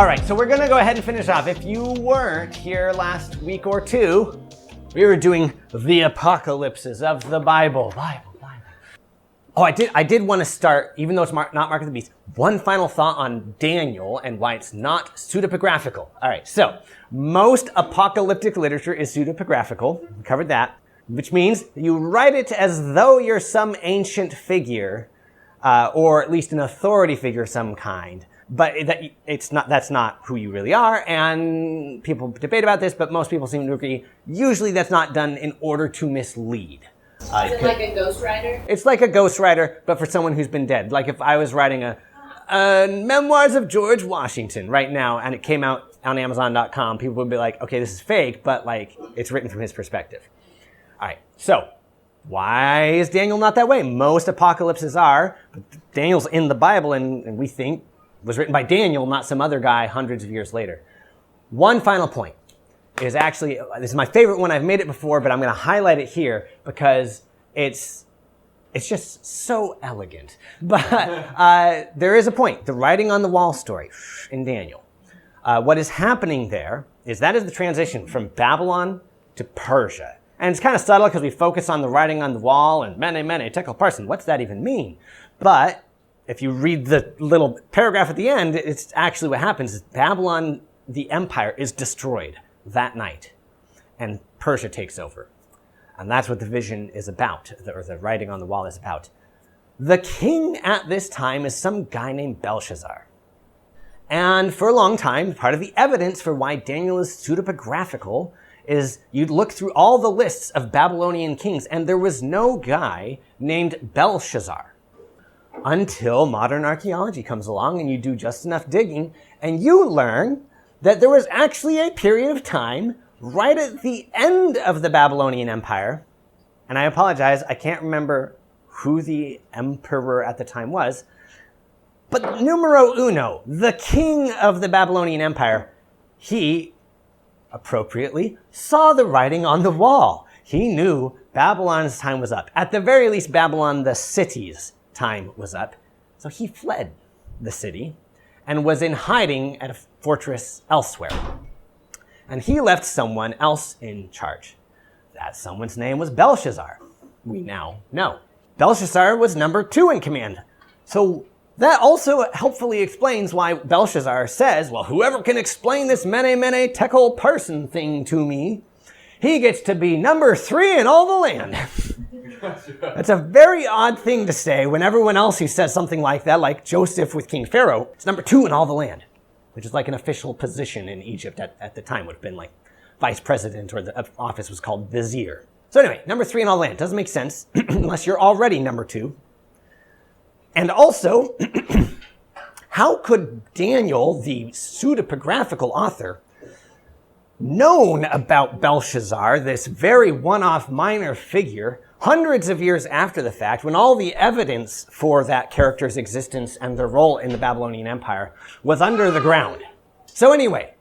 All right, so we're gonna go ahead and finish off. If you weren't here last week or two, we were doing the apocalypses of the Bible. Oh, I did want to start, even though it's not Mark of the Beast, one final thought on Daniel and why it's not pseudepigraphical. All right, so most apocalyptic literature is pseudepigraphical. We covered that, which means you write it as though you're some ancient figure, or at least an authority figure of some kind. But that's not who you really are, and people debate about this, but most people seem to agree, usually that's not done in order to mislead. Is it like a ghostwriter? It's like a ghostwriter, but for someone who's been dead. Like if I was writing a Memoirs of George Washington right now, and it came out on Amazon.com, people would be like, okay, this is fake, but like it's written from his perspective. All right, so why is Daniel not that way? Most apocalypses are, but Daniel's in the Bible, and we think was written by Daniel, not some other guy hundreds of years later. One final point is actually, this is my favorite one. I've made it before, but I'm going to highlight it here because it's just so elegant. But there is a point. The writing on the wall story in Daniel. What is happening there is that is the transition from Babylon to Persia. And it's kind of subtle because we focus on the writing on the wall and mene, tekel, parsin. What's that even mean? But if you read the little paragraph at the end, it's actually what happens is Babylon, the empire, is destroyed that night, and Persia takes over. And that's what the vision is about, or the writing on the wall is about. The king at this time is some guy named Belshazzar. And for a long time, part of the evidence for why Daniel is pseudepigraphical is you'd look through all the lists of Babylonian kings, and there was no guy named Belshazzar. Until modern archaeology comes along and you do just enough digging, and you learn that there was actually a period of time right at the end of the Babylonian Empire, and I apologize, I can't remember who the emperor at the time was, but numero uno, the king of the Babylonian Empire, he appropriately saw the writing on the wall. He knew Babylon's time was up. At the very least, Babylon, the city's time was up. So he fled the city and was in hiding at a fortress elsewhere. And he left someone else in charge. That someone's name was Belshazzar. We now know. Belshazzar was number 2 in command. So that also helpfully explains why Belshazzar says, well, whoever can explain this mene, tekel, parsin thing to me, he gets to be number 3 in all the land. That's a very odd thing to say when everyone else who says something like that, like Joseph with King Pharaoh, it's number 2 in all the land, which is like an official position in Egypt at the time. Would have been like vice president, or the office was called vizier. So anyway, number 3 in all the land. Doesn't make sense unless you're already number 2. And also, how could Daniel, the pseudepigraphical author, known about Belshazzar, this very one-off minor figure, hundreds of years after the fact, when all the evidence for that character's existence and their role in the Babylonian Empire was under the ground? So anyway,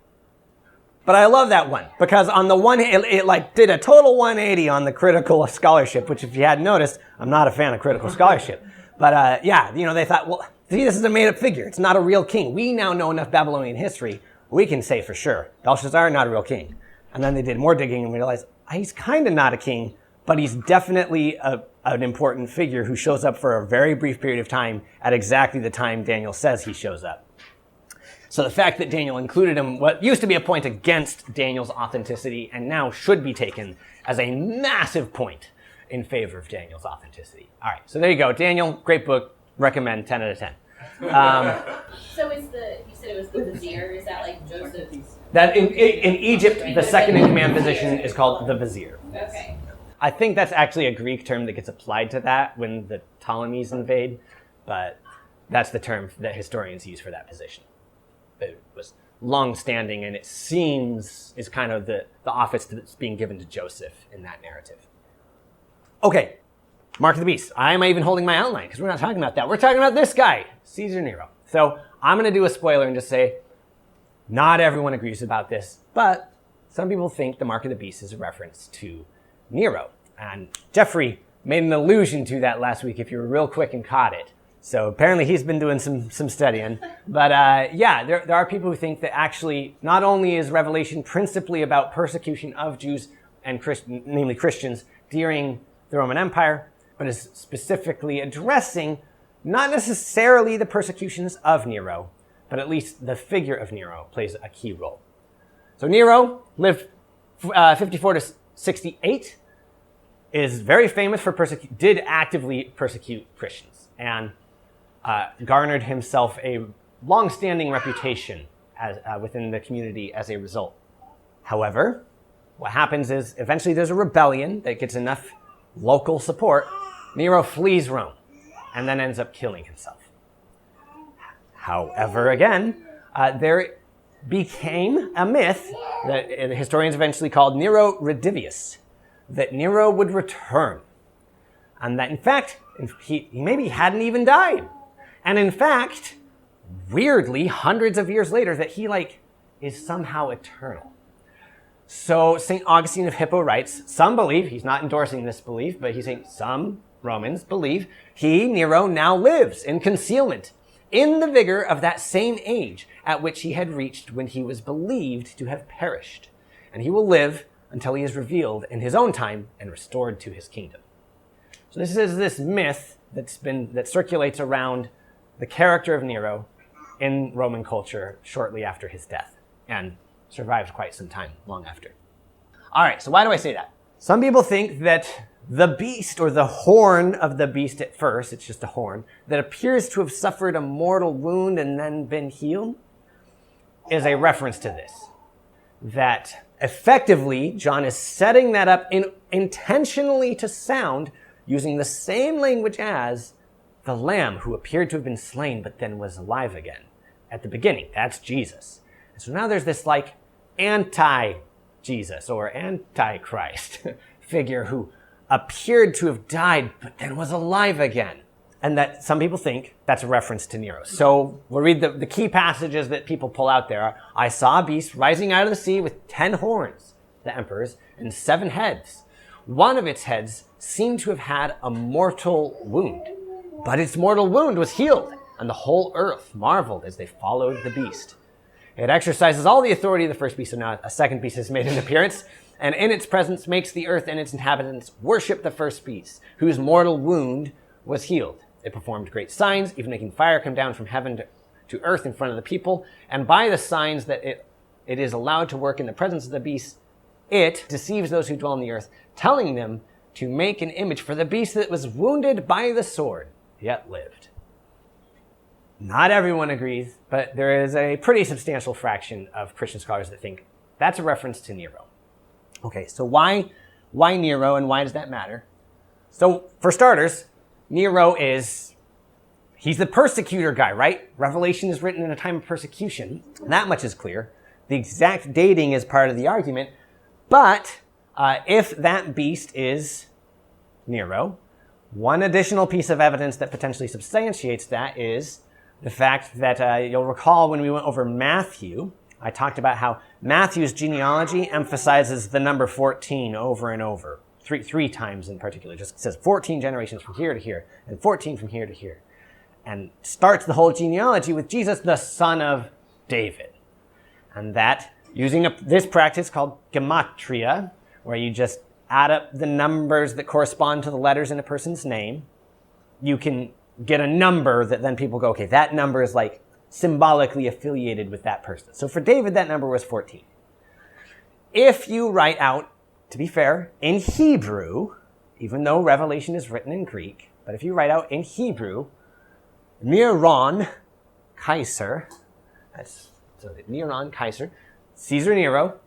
but I love that one, because on the one hand, it like did a total 180 on the critical scholarship, which if you hadn't noticed, I'm not a fan of critical scholarship. But yeah, they thought, well, see, this is a made-up figure. It's not a real king. We now know enough Babylonian history. We can say for sure, Belshazzar, not a real king. And then they did more digging and realized he's kind of not a king, but he's definitely an important figure who shows up for a very brief period of time at exactly the time Daniel says he shows up. So the fact that Daniel included him, what used to be a point against Daniel's authenticity and now should be taken as a massive point in favor of Daniel's authenticity. All right, so there you go. Daniel, great book. Recommend 10 out of 10. So you said it was the vizier, is that like Joseph? That in Egypt, the second in command position is called the vizier. Okay. I think that's actually a Greek term that gets applied to that when the Ptolemies invade, but that's the term that historians use for that position. It was long-standing, and it seems is kind of the office that's being given to Joseph in that narrative. Okay, Mark of the Beast. I am even holding my outline because we're not talking about that. We're talking about this guy, Caesar Nero. So I'm going to do a spoiler and just say not everyone agrees about this, but some people think the Mark of the Beast is a reference to Nero. And Jeffrey made an allusion to that last week if you were real quick and caught it. So apparently he's been doing some studying. But yeah, there are people who think that actually not only is Revelation principally about persecution of Jews and namely Christians during the Roman Empire, but is specifically addressing not necessarily the persecutions of Nero, but at least the figure of Nero plays a key role. So Nero lived 54 to 68, is very famous for did actively persecute Christians, and garnered himself a long-standing reputation as, within the community as a result. However, what happens is eventually there's a rebellion that gets enough local support. Nero flees Rome and then ends up killing himself. However, again, there became a myth that historians eventually called Nero Redivivus, that Nero would return. And that, in fact, he maybe hadn't even died. And in fact, weirdly, hundreds of years later, that he, is somehow eternal. So St. Augustine of Hippo writes, some believe, he's not endorsing this belief, but he's saying some Romans believe he, Nero, now lives in concealment, in the vigor of that same age at which he had reached when he was believed to have perished. And he will live until he is revealed in his own time and restored to his kingdom. So this is this myth that circulates around the character of Nero in Roman culture shortly after his death, and survived quite some time long after. All right, so why do I say that? Some people think that the beast, or the horn of the beast at first, it's just a horn, that appears to have suffered a mortal wound and then been healed, is a reference to this. That effectively, John is setting that up intentionally to sound using the same language as the lamb who appeared to have been slain but then was alive again at the beginning. That's Jesus. And so now there's this anti-Jesus or anti-Christ figure who appeared to have died but then was alive again. And that some people think that's a reference to Nero. So we'll read the key passages that people pull out there. I saw a beast rising out of the sea with 10 horns, the emperors, and 7 heads. One of its heads seemed to have had a mortal wound, but its mortal wound was healed, and the whole earth marveled as they followed the beast. It exercises all the authority of the first beast, so now a second beast has made an appearance, and in its presence makes the earth and its inhabitants worship the first beast, whose mortal wound was healed. It performed great signs, even making fire come down from heaven to earth in front of the people, and by the signs that it is allowed to work in the presence of the beast, it deceives those who dwell on the earth, telling them to make an image for the beast that was wounded by the sword, yet lived. Not everyone agrees, but there is a pretty substantial fraction of Christian scholars that think that's a reference to Nero. Okay, so why Nero, and why does that matter? So for starters, Nero he's the persecutor guy, right? Revelation is written in a time of persecution. That much is clear. The exact dating is part of the argument. But if that beast is Nero, one additional piece of evidence that potentially substantiates that is the fact that you'll recall when we went over Matthew, I talked about how Matthew's genealogy emphasizes the number 14 over and over. Three times in particular. Just says 14 generations from here to here, and 14 from here to here. And starts the whole genealogy with Jesus, the son of David. And that, using this practice called gematria, where you just add up the numbers that correspond to the letters in a person's name, you can get a number that then people go, okay, that number is symbolically affiliated with that person. So for David, that number was 14. If you write out, to be fair, in Hebrew, even though Revelation is written in Greek, but if you write out in Hebrew, Neron Kaiser, Neron Kaiser, Caesar Nero,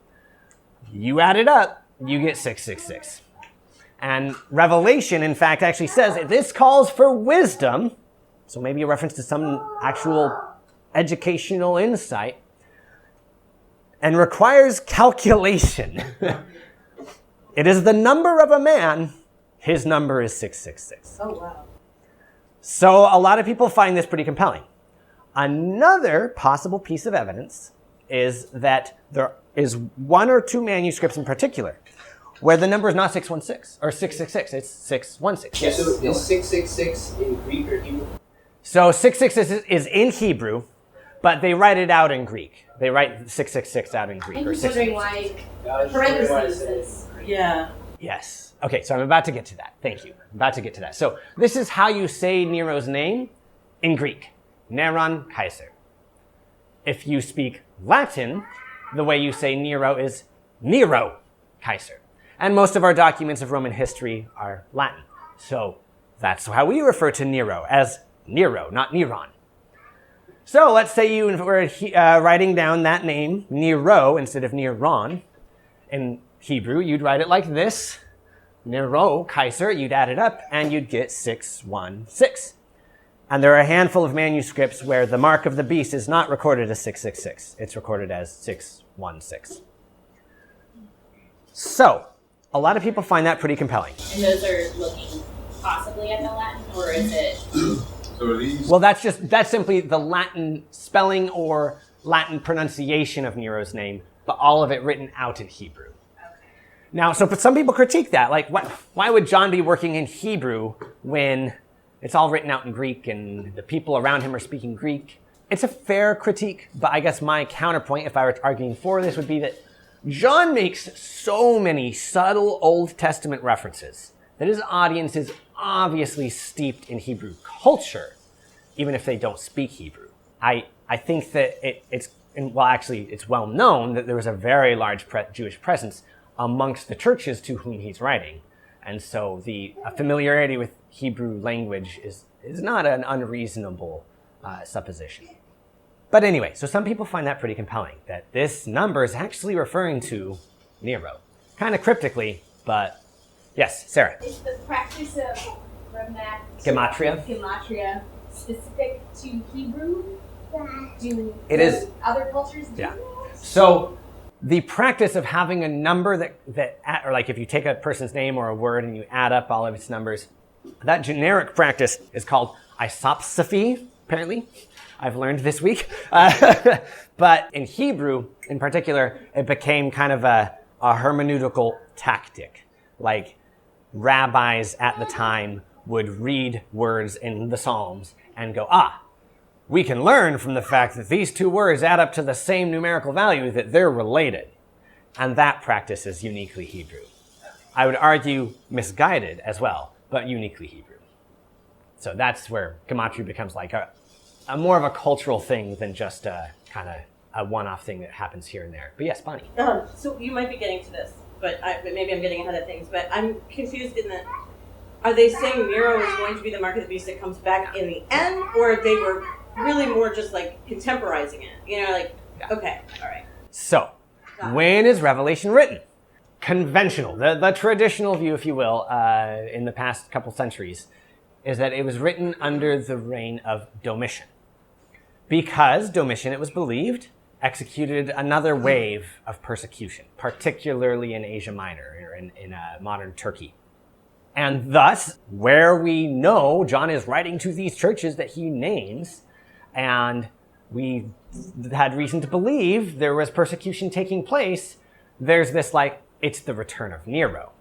you add it up, you get 666. And Revelation, in fact, actually says this calls for wisdom, so maybe a reference to some actual educational insight, and requires calculation. It is the number of a man. His number is 666. Oh, wow. So a lot of people find this pretty compelling. Another possible piece of evidence is that there is 1 or 2 manuscripts in particular where the number is not 616 or 666. It's 616. Yeah, so is 666 in Greek or Hebrew? So 666 is in Hebrew, but they write it out in Greek. They write 666 out in Greek. I'm just wondering why parentheses is. Yeah. Yes. Okay, so I'm about to get to that. Thank you. I'm about to get to that. So this is how you say Nero's name in Greek. Neron Kaiser. If you speak Latin, the way you say Nero is Nero Kaiser. And most of our documents of Roman history are Latin. So that's how we refer to Nero, as Nero, not Neron. So let's say you were writing down that name, Nero, instead of Neron. In Hebrew, you'd write it like this. Nero, Kaiser, you'd add it up, and you'd get 616. And there are a handful of manuscripts where the mark of the beast is not recorded as 666. It's recorded as 616. So, a lot of people find that pretty compelling. And those are looking possibly at the Latin, or is it? Well, that's simply the Latin spelling or Latin pronunciation of Nero's name, but all of it written out in Hebrew. Now, so some people critique that, like, why would John be working in Hebrew when it's all written out in Greek and the people around him are speaking Greek? It's a fair critique, but I guess my counterpoint, if I were arguing for this, would be that John makes so many subtle Old Testament references that his audience is obviously steeped in Hebrew culture, even if they don't speak Hebrew. I think that it's well known that there was a very large Jewish presence amongst the churches to whom he's writing. And so the familiarity with Hebrew language is not an unreasonable supposition. But anyway, so some people find that pretty compelling, that this number is actually referring to Nero. Kind of cryptically, but yes, Sarah. Is the practice of Gematria specific to Hebrew? It is. Other cultures do that? So the practice of having a number or like if you take a person's name or a word and you add up all of its numbers, that generic practice is called isopsophy, apparently. I've learned this week. But in Hebrew, in particular, it became kind of a hermeneutical tactic. Like rabbis at the time would read words in the Psalms and go, we can learn from the fact that these two words add up to the same numerical value that they're related. And that practice is uniquely Hebrew. I would argue misguided as well, but uniquely Hebrew. So that's where gematria becomes like a more of a cultural thing than just a kind of a one-off thing that happens here and there. But yes, Bonnie. So you might be getting to this, but maybe I'm getting ahead of things. But I'm confused in that, are they saying Nero is going to be the mark of the beast that comes back in the end, or they were really more just like contemporizing it? Okay, all right. So, when is Revelation written? Conventional, the traditional view, if you will, in the past couple centuries, is that it was written under the reign of Domitian. Because Domitian, it was believed, executed another wave of persecution, particularly in Asia Minor, or in modern Turkey. And thus, where we know John is writing to these churches that he names, and we had reason to believe there was persecution taking place, there's this it's the return of Nero.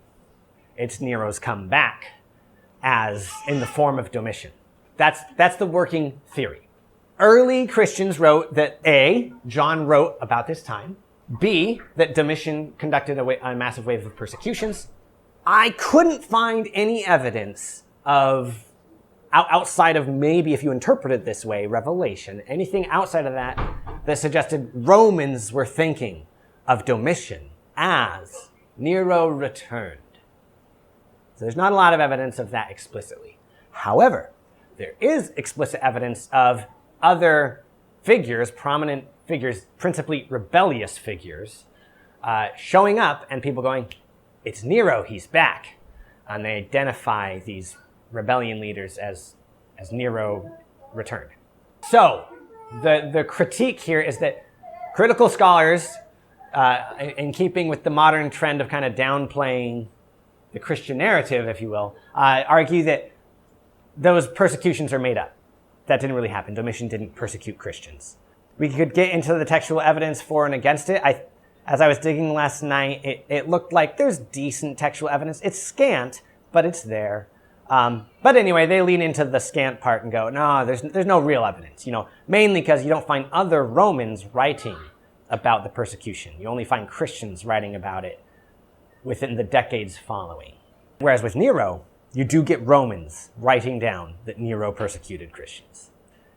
It's Nero's come back as in the form of Domitian. That's the working theory. Early Christians wrote that A, John wrote about this time, B, that Domitian conducted a massive wave of persecutions. I couldn't find any evidence of, outside of maybe if you interpret it this way, Revelation, anything outside of that suggested Romans were thinking of Domitian as Nero returned. So there's not a lot of evidence of that explicitly. However, there is explicit evidence of other figures, prominent figures, principally rebellious figures, showing up and people going, it's Nero, he's back. And they identify these rebellion leaders as Nero returned. So the critique here is that critical scholars, in keeping with the modern trend of kind of downplaying the Christian narrative, if you will, argue that those persecutions are made up. That didn't really happen. Domitian didn't persecute Christians. We could get into the textual evidence for and against it. As I was digging last night, it looked like there's decent textual evidence. It's scant, but it's there. But anyway, they lean into the scant part and go, no, there's no real evidence. Mainly because you don't find other Romans writing about the persecution. You only find Christians writing about it within the decades following. Whereas with Nero, you do get Romans writing down that Nero persecuted Christians.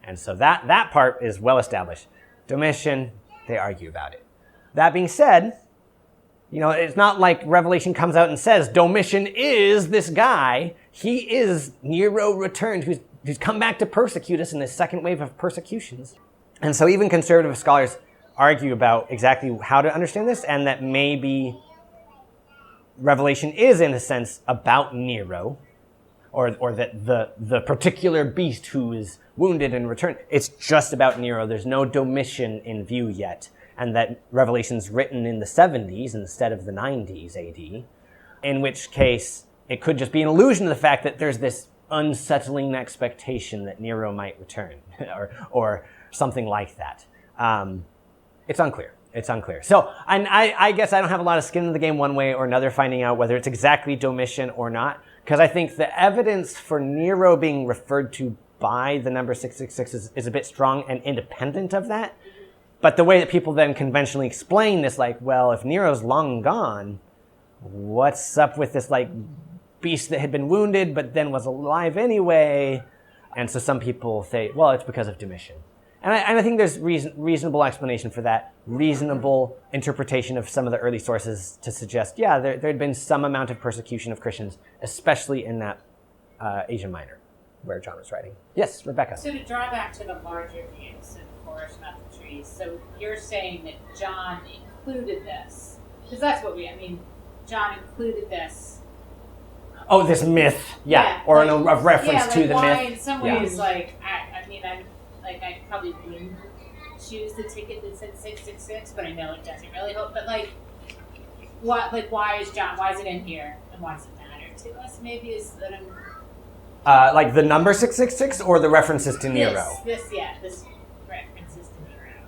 And so that part is well established. Domitian, they argue about it. That being said, it's not like Revelation comes out and says, Domitian is this guy. He is Nero returned, who's come back to persecute us in this second wave of persecutions. And so even conservative scholars argue about exactly how to understand this, and that maybe Revelation is, in a sense, about Nero, or that the particular beast who is wounded and returned, it's just about Nero. There's no Domitian in view yet, and that Revelation's written in the 70s instead of the 90s AD, in which case it could just be an illusion of the fact that there's this unsettling expectation that Nero might return, or something like that. It's unclear. It's unclear. So I guess I don't have a lot of skin in the game one way or another, finding out whether it's exactly Domitian or not, because I think the evidence for Nero being referred to by the number 666 is a bit strong and independent of that. But the way that people then conventionally explain this, well, if Nero's long gone, what's up with this beast that had been wounded but then was alive anyway? And so some people say, well, it's because of Domitian. And I think there's reasonable explanation for that, reasonable interpretation of some of the early sources to suggest, there had been some amount of persecution of Christians, especially in that Asia Minor, where John was writing. Yes, Rebecca. So to draw back to the larger views of forest, not the trees, so you're saying that John included this, because that's what John included this. Oh, this myth, or a reference to the myth. In some ways, I probably wouldn't choose the ticket that said 666, but I know it doesn't really help. But why is it in here, and why does it matter to us? Maybe is that I'm the number 666 or the references to Nero? This references to Nero.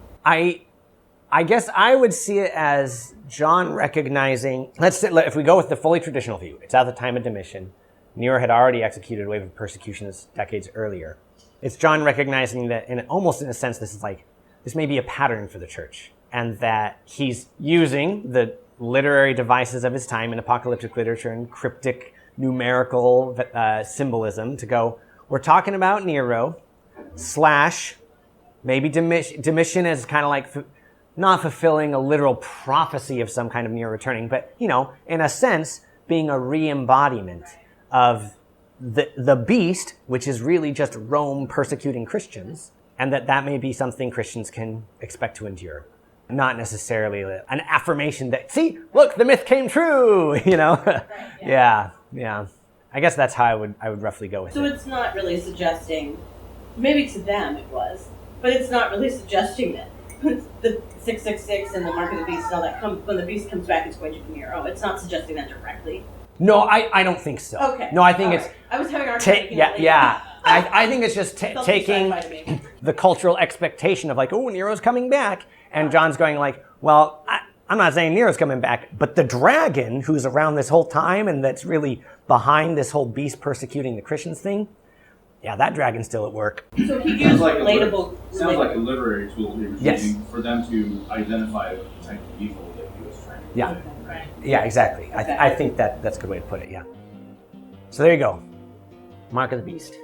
I guess I would see it as John recognizing, if we go with the fully traditional view, it's at the time of Domitian. Nero had already executed a wave of persecutions decades earlier. It's John recognizing that, almost in a sense, this may be a pattern for the church, and that he's using the literary devices of his time in apocalyptic literature and cryptic numerical symbolism to go, we're talking about Nero / maybe Domitian as kind of not fulfilling a literal prophecy of some kind of Nero returning, but, in a sense, being a re-embodiment of the beast, which is really just Rome persecuting Christians, and that may be something Christians can expect to endure. Not necessarily an affirmation that, see, look, the myth came true, Right, Yeah. I guess that's how I would roughly go with it. So it's not really suggesting, maybe to them it was, but it's not really suggesting that the 666 and the mark of the beast and all that, when the beast comes back, it's going to be Nero. It's not suggesting that directly. No, I don't think so. Okay. No, I think it's... Right. I was having a hard time. I think it's just taking the cultural expectation of Nero's coming back, and John's going well, I'm not saying Nero's coming back, but the dragon who's around this whole time and that's really behind this whole beast persecuting the Christians thing, that dragon's still at work. So he used relatable... Sounds like a literary tool he was Yes. using for them to identify the type of evil that he was trying to do. Right. Yeah, exactly. Okay. I think that's a good way to put it, yeah. So there you go. Mark of the Beast.